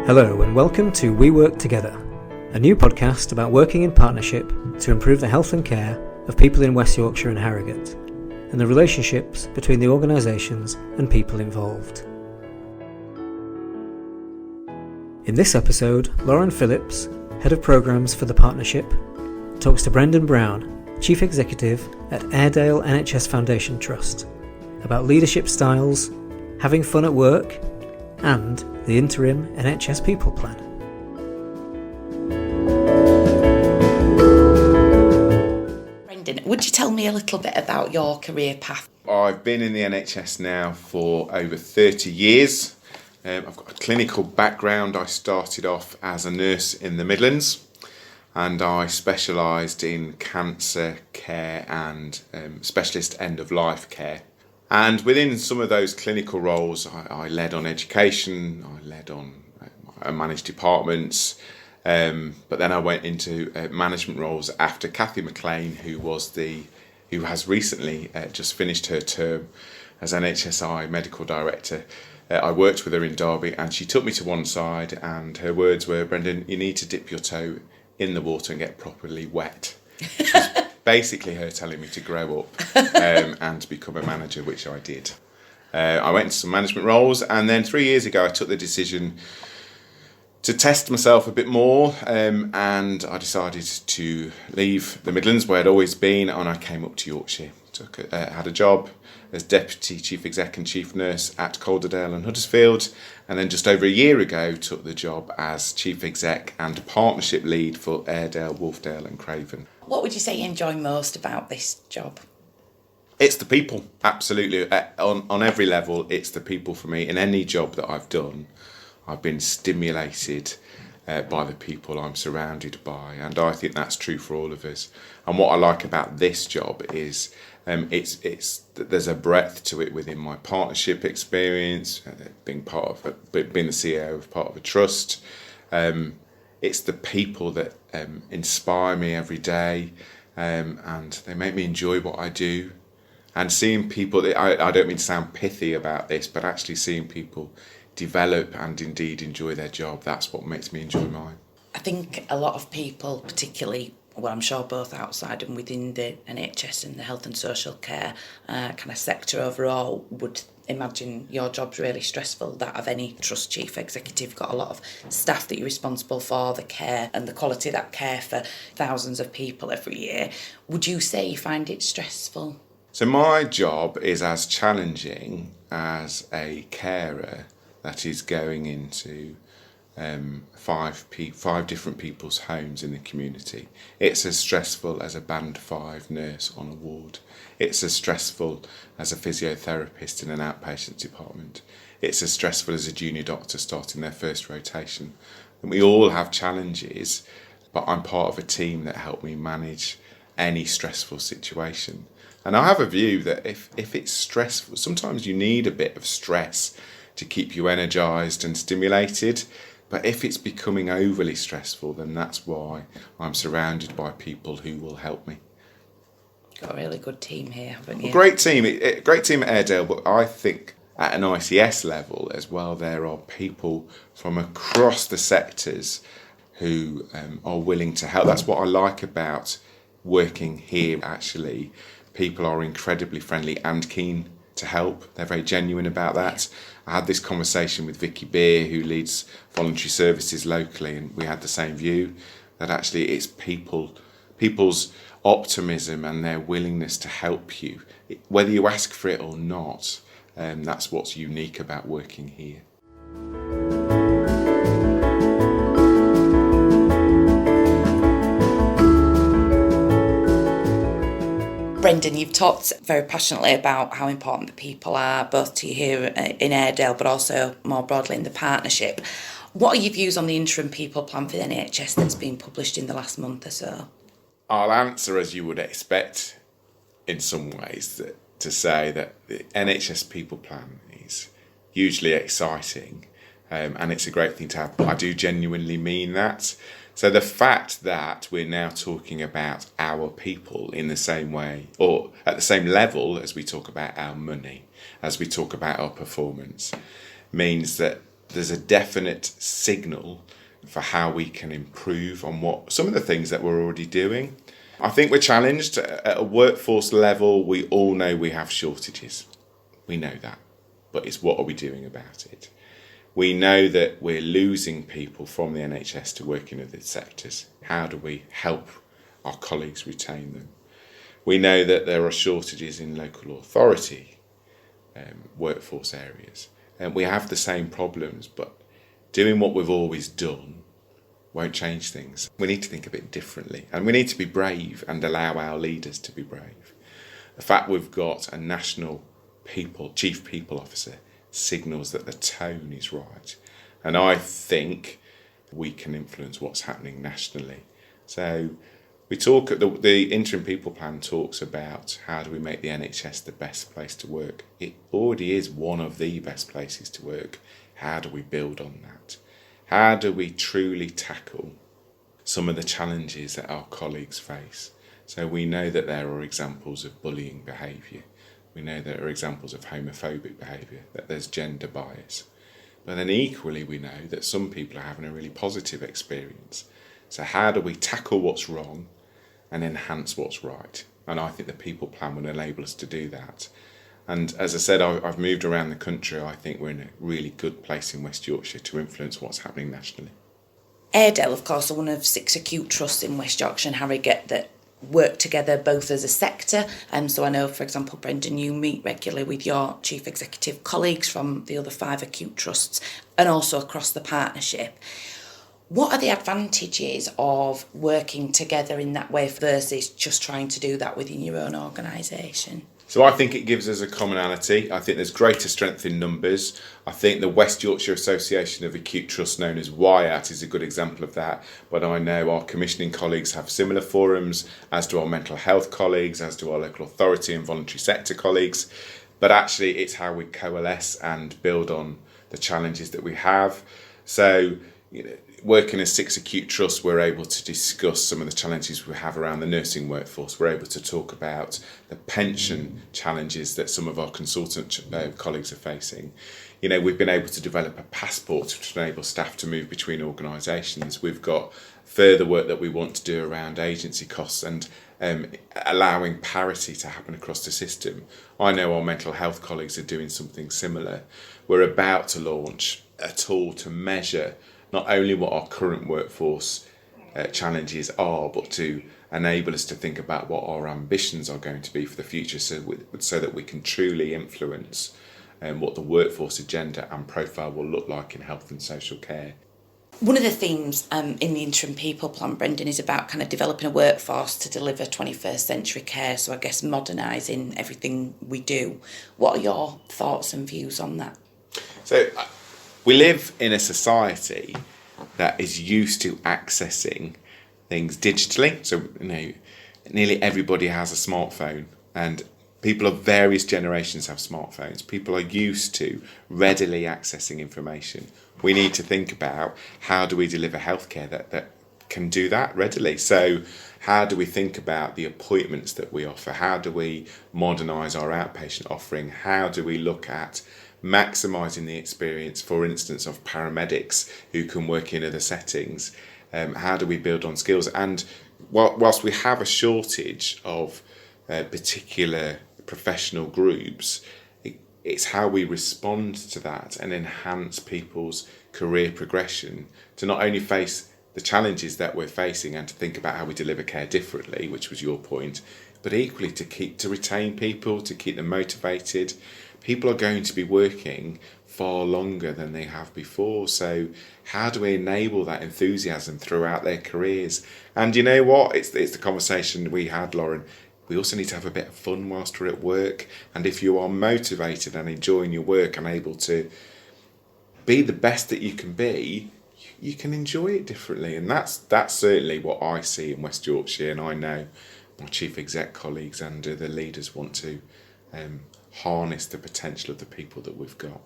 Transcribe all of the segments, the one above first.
Hello and welcome to We Work Together, a new podcast about working in partnership to improve the health and care of people in West Yorkshire and Harrogate, and the relationships between the organisations and people involved. In this episode, Lauren Phillips, Head of Programmes for the Partnership, talks to Brendan Brown, Chief Executive at Airedale NHS Foundation Trust, about leadership styles, having fun at work, and the interim NHS People Plan. Brendan, would you tell me a little bit about your career path? I've been in the NHS now for over 30 years. I've got a clinical background. I started off as a nurse in the Midlands and I specialised in cancer care and specialist end-of-life care. And within some of those clinical roles, I led on education, I managed departments, but then I went into management roles after Cathy McLean, who has recently just finished her term as NHSI Medical Director. I worked with her in Derby and she took me to one side and her words were, "Brendan, you need to dip your toe in the water and get properly wet." Which was basically her telling me to grow up and become a manager, which I did. I went into some management roles and then 3 years ago I took the decision to test myself a bit more and I decided to leave the Midlands where I'd always been and I came up to Yorkshire. Had a job as Deputy Chief Exec and Chief Nurse at Calderdale and Huddersfield, and then just over a year ago took the job as Chief Exec and Partnership Lead for Airedale, Wolfdale and Craven. What would you say you enjoy most about this job? It's the people, absolutely. On every level, it's the people for me. In any job that I've done, I've been stimulated by the people I'm surrounded by, and I think that's true for all of us. And what I like about this job is there's a breadth to it within my partnership experience, being the CEO of part of a trust. It's the people that inspire me every day, and they make me enjoy what I do. And seeing people, I don't mean to sound pithy about this, but actually seeing people develop and indeed enjoy their job, that's what makes me enjoy mine. I think a lot of people, particularly, well, I'm sure both outside and within the NHS and the health and social care kind of sector overall, would imagine your job's really stressful. That of any trust chief executive, got a lot of staff that you're responsible for, the care and the quality of that care for thousands of people every year. Would you say you find it stressful? So my job is as challenging as a carer that is going into five different people's homes in the community. It's as stressful as a band 5 nurse on a ward. It's as stressful as a physiotherapist in an outpatient department. It's as stressful as a junior doctor starting their first rotation. And we all have challenges, but I'm part of a team that help me manage any stressful situation. And I have a view that if it's stressful, sometimes you need a bit of stress to keep you energised and stimulated. But if it's becoming overly stressful, then that's why I'm surrounded by people who will help me. Got a really good team here, haven't you? Great team at Airedale, but I think at an ICS level as well, there are people from across the sectors who are willing to help. That's what I like about working here, actually. People are incredibly friendly and keen to help. They're very genuine about that. I had this conversation with Vicky Beer, who leads voluntary services locally, and we had the same view, that actually it's people's optimism and their willingness to help you, whether you ask for it or not. That's what's unique about working here. Brendan, you've talked very passionately about how important the people are, both to you here in Airedale, but also more broadly in the partnership. What are your views on the interim people plan for the NHS that's been published in the last month or so? I'll answer as you would expect in some ways, to say that the NHS People Plan is hugely exciting and it's a great thing to have. But I do genuinely mean that. So the fact that we're now talking about our people in the same way or at the same level as we talk about our money, as we talk about our performance, means that there's a definite signal for how we can improve on what some of the things that we're already doing. I think we're challenged at a workforce level. We all know we have shortages. We know that. But it's what are we doing about it? We know that we're losing people from the NHS to work in other sectors. How do we help our colleagues retain them? We know that there are shortages in local authority workforce areas. And we have the same problems, but doing what we've always done won't change things. We need to think a bit differently, and we need to be brave and allow our leaders to be brave. The fact we've got a national chief people officer signals that the tone is right, and I think we can influence what's happening nationally. So we talk, the interim people plan talks about how do we make the NHS the best place to work. It already is one of the best places to work. How do we build on that? How do we truly tackle some of the challenges that our colleagues face? So we know that there are examples of bullying behaviour. We know there are examples of homophobic behaviour, that there's gender bias. But then equally we know that some people are having a really positive experience. So how do we tackle what's wrong and enhance what's right? And I think the people plan will enable us to do that. And as I said, I've moved around the country. I think we're in a really good place in West Yorkshire to influence what's happening nationally. Airedale, of course, are one of 6 acute trusts in West Yorkshire and Harrogate that work together both as a sector. So I know, for example, Brendan, you meet regularly with your chief executive colleagues from the other 5 acute trusts and also across the partnership. What are the advantages of working together in that way versus just trying to do that within your own organisation? So I think it gives us a commonality. I think there's greater strength in numbers. I think the West Yorkshire Association of Acute Trusts, known as WYAT, is a good example of that. But I know our commissioning colleagues have similar forums, as do our mental health colleagues, as do our local authority and voluntary sector colleagues. But actually it's how we coalesce and build on the challenges that we have. So, working as 6 acute trusts, we're able to discuss some of the challenges we have around the nursing workforce. We're able to talk about the pension challenges that some of our consultant colleagues are facing. We've been able to develop a passport to enable staff to move between organisations. We've got further work that we want to do around agency costs and allowing parity to happen across the system. I know our mental health colleagues are doing something similar. We're about to launch a tool to measure not only what our current workforce challenges are, but to enable us to think about what our ambitions are going to be for the future, so that we can truly influence what the workforce agenda and profile will look like in health and social care. One of the themes in the interim people plan, Brendan, is about kind of developing a workforce to deliver 21st century care, so I guess modernising everything we do. What are your thoughts and views on that? So we live in a society that is used to accessing things digitally. So, nearly everybody has a smartphone, and people of various generations have smartphones. People are used to readily accessing information. We need to think about how do we deliver healthcare that can do that readily. So how do we think about the appointments that we offer? How do we modernise our outpatient offering? How do we look at maximising the experience, for instance, of paramedics who can work in other settings? How do we build on skills? And whilst we have a shortage of particular professional groups, it's how we respond to that and enhance people's career progression to not only face the challenges that we're facing and to think about how we deliver care differently, which was your point, but equally to retain people, to keep them motivated. People are going to be working far longer than they have before. So how do we enable that enthusiasm throughout their careers? And you know what? It's the conversation we had, Lauren. We also need to have a bit of fun whilst we're at work. And if you are motivated and enjoying your work and able to be the best that you can be, you can enjoy it differently. And that's certainly what I see in West Yorkshire. And I know my chief exec colleagues and the leaders want to harness the potential of the people that we've got.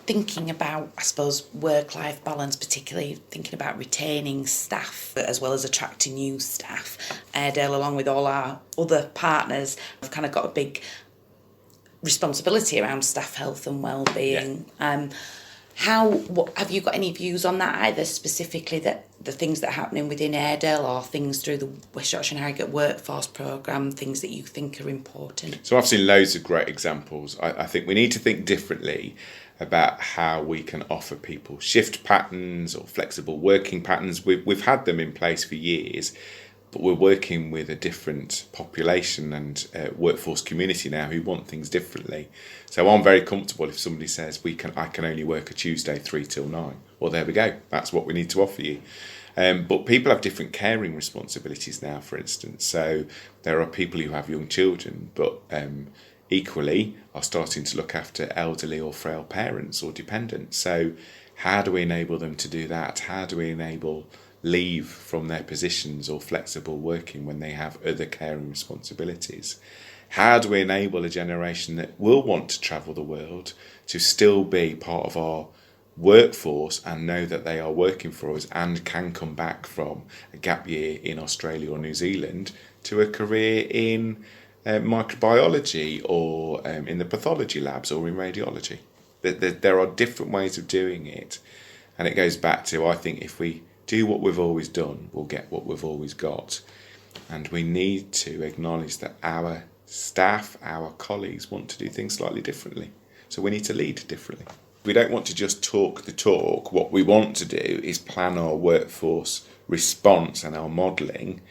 Thinking about, I suppose, work-life balance, particularly thinking about retaining staff as well as attracting new staff. Airedale, along with all our other partners, have kind of got a big responsibility around staff health and well-being. Yeah. Have you got any views on that, either specifically that the things that are happening within Airedale or things through the West Yorkshire and Harrogate Workforce Programme, things that you think are important? So I've seen loads of great examples. I think we need to think differently about how we can offer people shift patterns or flexible working patterns. We've had them in place for years, but we're working with a different population and workforce community now who want things differently. So I'm very comfortable if somebody says I can only work a Tuesday 3 till 9. Well, there we go. That's what we need to offer you. But people have different caring responsibilities now, for instance. So there are people who have young children, but equally are starting to look after elderly or frail parents or dependents. So how do we enable them to do that? How do we enable leave from their positions or flexible working when they have other caring responsibilities? How do we enable a generation that will want to travel the world to still be part of our workforce and know that they are working for us and can come back from a gap year in Australia or New Zealand to a career in microbiology or in the pathology labs or in radiology? There are different ways of doing it, and it goes back to, I think, if we do what we've always done, we'll get what we've always got. And we need to acknowledge that our staff, our colleagues want to do things slightly differently. So we need to lead differently. We don't want to just talk the talk. What we want to do is plan our workforce response and our modelling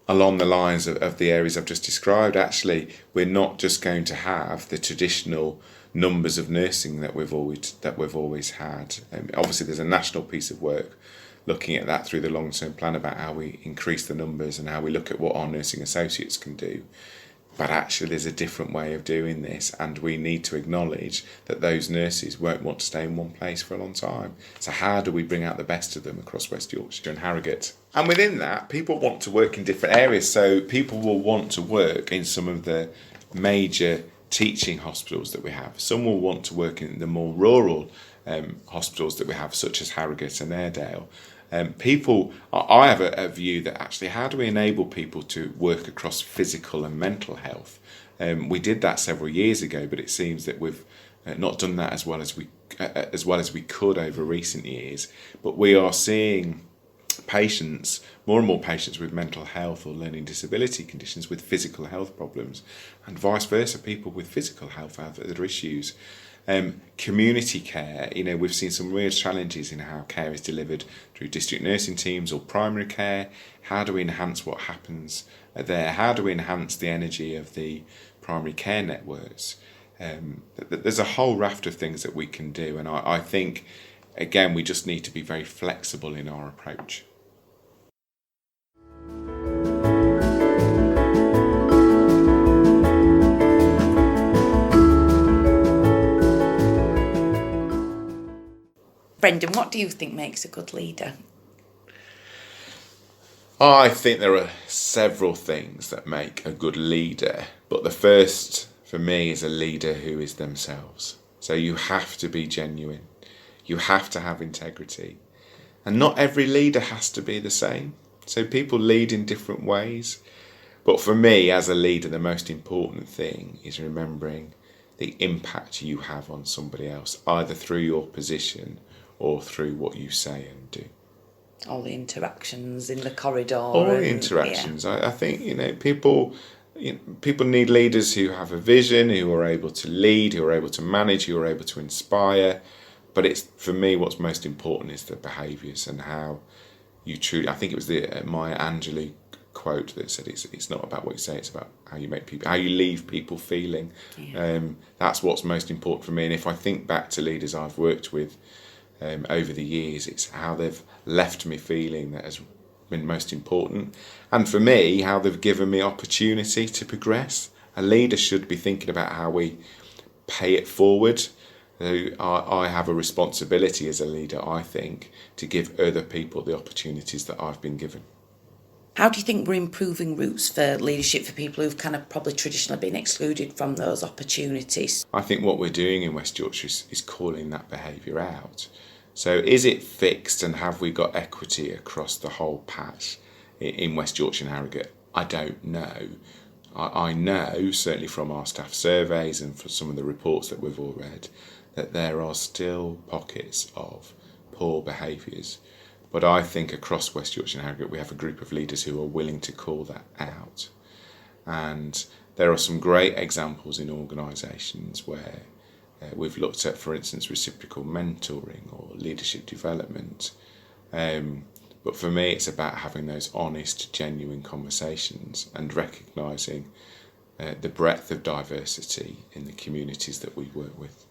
along the lines of the areas I've just described. Actually, we're not just going to have the traditional numbers of nursing that we've always had. Obviously, there's a national piece of work looking at that through the long-term plan about how we increase the numbers and how we look at what our nursing associates can do. But actually, there's a different way of doing this, and we need to acknowledge that those nurses won't want to stay in one place for a long time. So how do we bring out the best of them across West Yorkshire and Harrogate? And within that, people want to work in different areas. So people will want to work in some of the major teaching hospitals that we have. Some will want to work in the more rural hospitals that we have, such as Harrogate and Airedale. I have a view that actually, how do we enable people to work across physical and mental health? We did that several years ago, but it seems that we've not done that as well as we could over recent years. But we are seeing more and more patients with mental health or learning disability conditions with physical health problems, and vice versa, people with physical health have other issues. Community care, we've seen some real challenges in how care is delivered through district nursing teams or primary care. How do we enhance what happens there? How do we enhance the energy of the primary care networks? There's a whole raft of things that we can do, and I think, again, we just need to be very flexible in our approach. Brendan, what do you think makes a good leader? I think there are several things that make a good leader, but the first for me is a leader who is themselves. So you have to be genuine, you have to have integrity, and not every leader has to be the same. So people lead in different ways, but for me as a leader, the most important thing is remembering the impact you have on somebody else, either through your position or through what you say and do. All the interactions in the corridor. The interactions. Yeah. I think, people need leaders who have a vision, who are able to lead, who are able to manage, who are able to inspire. But for me, what's most important is the behaviours and how you truly. I think it was the Maya Angelou quote that said it's not about what you say, it's about how you leave people feeling. Yeah. That's what's most important for me. And if I think back to leaders I've worked with over the years, it's how they've left me feeling that has been most important, and for me, how they've given me opportunity to progress. A leader should be thinking about how we pay it forward. I have a responsibility as a leader, I think, to give other people the opportunities that I've been given. How do you think we're improving routes for leadership for people who've kind of probably traditionally been excluded from those opportunities? I think what we're doing in West Yorkshire is calling that behaviour out. So is it fixed, and have we got equity across the whole patch in West Yorkshire and Harrogate? I don't know. I know, certainly from our staff surveys and from some of the reports that we've all read, that there are still pockets of poor behaviours. But I think across West Yorkshire and Harrogate we have a group of leaders who are willing to call that out. And there are some great examples in organisations where we've looked at, for instance, reciprocal mentoring or leadership development. But for me, it's about having those honest, genuine conversations and recognising the breadth of diversity in the communities that we work with.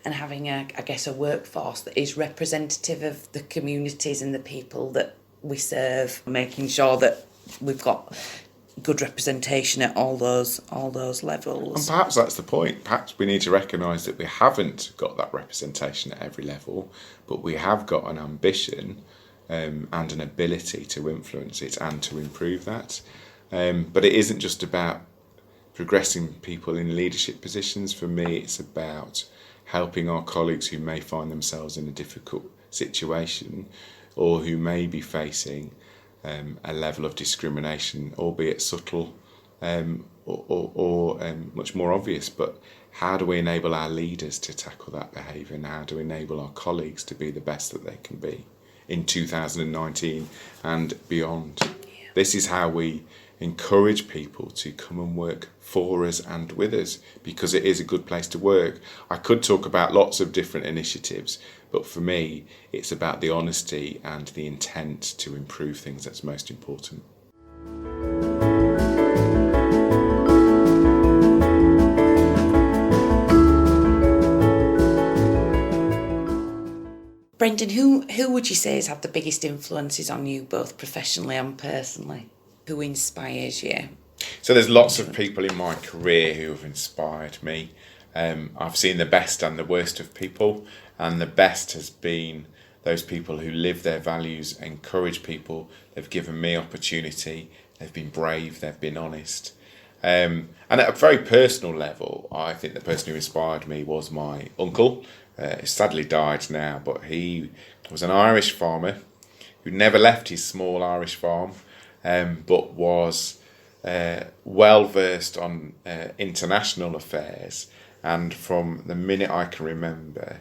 And having, a workforce that is representative of the communities and the people that we serve, making sure that we've got good representation at all those levels. And perhaps that's the point. Perhaps we need to recognise that we haven't got that representation at every level, but we have got an ambition and an ability to influence it and to improve that. But it isn't just about progressing people in leadership positions. For me, it's about helping our colleagues who may find themselves in a difficult situation or who may be facing a level of discrimination, albeit subtle or much more obvious. But how do we enable our leaders to tackle that behaviour, and how do we enable our colleagues to be the best that they can be in 2019 and beyond? Yeah. This is how we encourage people to come and work for us and with us, because it is a good place to work. I could talk about lots of different initiatives, but for me, it's about the honesty and the intent to improve things that's most important. Brendan, who would you say has had the biggest influences on you, both professionally and personally? Who inspires you? So there's lots of people in my career who have inspired me. I've seen the best and the worst of people, and the best has been those people who live their values, encourage people. They've given me opportunity, they've been brave, they've been honest. And at a very personal level, I think the person who inspired me was my uncle. He sadly died now, but he was an Irish farmer who never left his small Irish farm, but was well versed on international affairs, and from the minute I can remember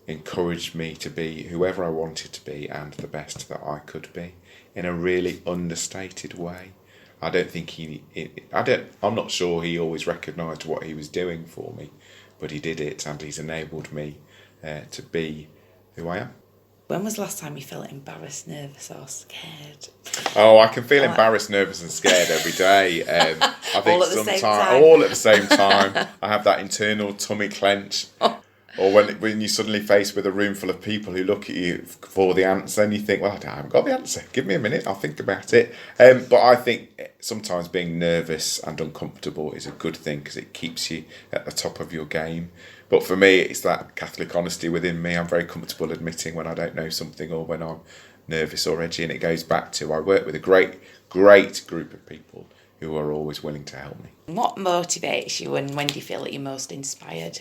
encouraged me to be whoever I wanted to be and the best that I could be in a really understated way. I don't think I'm not sure he always recognised what he was doing for me, but he did it, and he's enabled me to be who I am. When was the last time you felt embarrassed, nervous or scared? Oh, I can feel embarrassed, nervous and scared every day. I think all at the same time. I have that internal tummy clench. Or when you're suddenly faced with a room full of people who look at you for the answer, and you think, well, I haven't got the answer. Give me a minute, I'll think about it. But I think sometimes being nervous and uncomfortable is a good thing, because it keeps you at the top of your game. But for me, it's that Catholic honesty within me. I'm very comfortable admitting when I don't know something or when I'm nervous or edgy. And it goes back to, I work with a great group of people who are always willing to help me. What motivates you, and when do you feel that you're most inspired?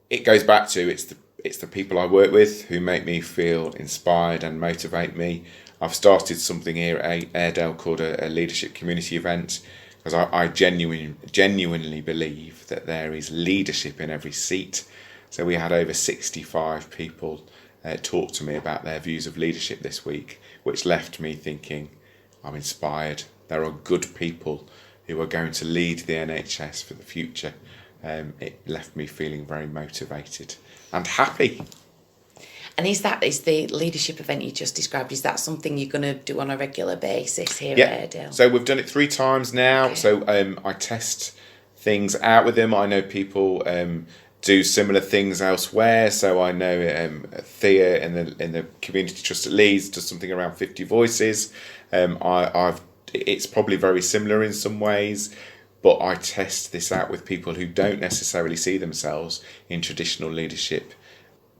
It goes back to, it's the people I work with who make me feel inspired and motivate me. I've started something here at Airedale called a leadership community event, because I genuinely believe that there is leadership in every seat. So we had over 65 people talk to me about their views of leadership this week, which left me thinking, I'm inspired. There are good people who are going to lead the NHS for the future. It left me feeling very motivated and happy. And is the leadership event you just described, is that something you're going to do on a regular basis here at Airedale? So we've done it 3 times now. Okay. So I test things out with them. I know people do similar things elsewhere. So I know Thea in the Community Trust at Leeds does something around 50 voices. It's probably very similar in some ways, but I test this out with people who don't necessarily see themselves in traditional leadership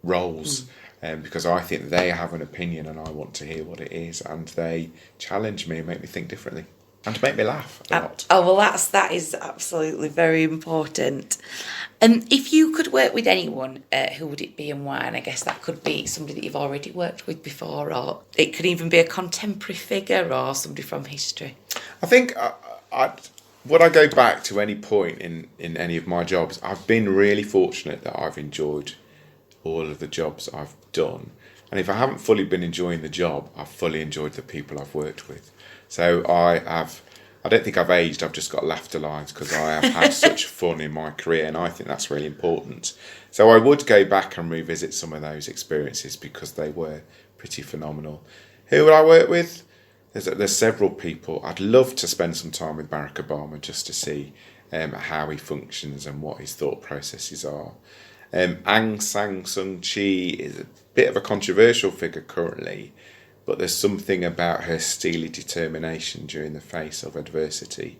roles. Because I think they have an opinion and I want to hear what it is, and they challenge me and make me think differently and make me laugh a lot. Oh, well, that is absolutely very important. If you could work with anyone, who would it be and why? And I guess that could be somebody that you've already worked with before, or it could even be a contemporary figure or somebody from history. I think would I go back to any point in any of my jobs, I've been really fortunate that I've enjoyed all of the jobs I've done. And if I haven't fully been enjoying the job, I've fully enjoyed the people I've worked with. So I don't think I've aged, I've just got laughter lines because I have had such fun in my career, and I think that's really important. So I would go back and revisit some of those experiences because they were pretty phenomenal. Who would I work with? There's several people. I'd love to spend some time with Barack Obama just to see how he functions and what his thought processes are. Aung San Suu Kyi is a bit of a controversial figure currently, but there's something about her steely determination during the face of adversity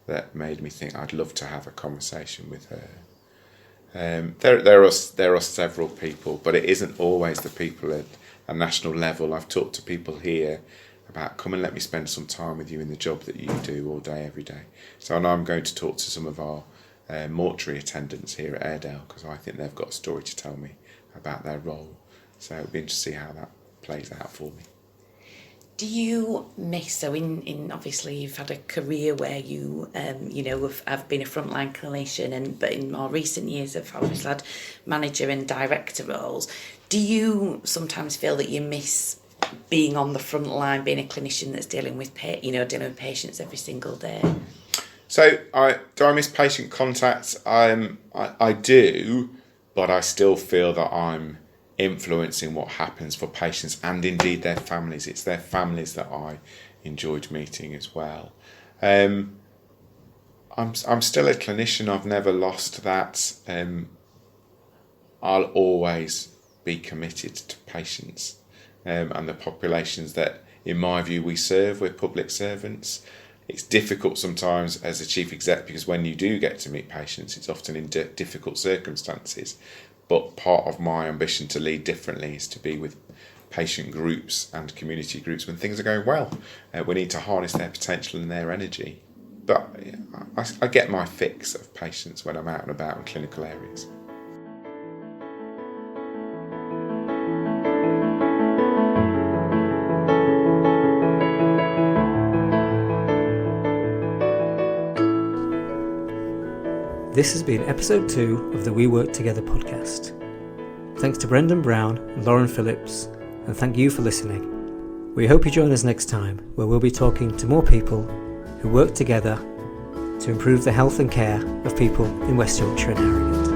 that made me think I'd love to have a conversation with her. There are several people, but it isn't always the people at a national level. I've talked to people here about, come and let me spend some time with you in the job that you do all day, every day. So I know I'm going to talk to some of our mortuary attendants here at Airedale because I think they've got a story to tell me about their role. So it'll be interesting to see how that plays out for me. Do you miss, so in obviously you've had a career where you have been a frontline clinician, but in more recent years have obviously had manager and director roles. Do you sometimes feel that you miss being on the front line, being a clinician that's dealing with patients every single day? So do I miss patient contact? I do, but I still feel that I'm influencing what happens for patients and indeed their families. It's their families that I enjoyed meeting as well. I'm still a clinician. I've never lost that. I'll always be committed to patients and the populations that, in my view, we serve. We're public servants. It's difficult sometimes as a chief exec because when you do get to meet patients, it's often in difficult circumstances. But part of my ambition to lead differently is to be with patient groups and community groups when things are going well. We need to harness their potential and their energy. But I get my fix of patients when I'm out and about in clinical areas. This has been episode 2 of the We Work Together podcast. Thanks to Brendan Brown and Lauren Phillips, and thank you for listening. We hope you join us next time, where we'll be talking to more people who work together to improve the health and care of people in West Yorkshire and Harrogate.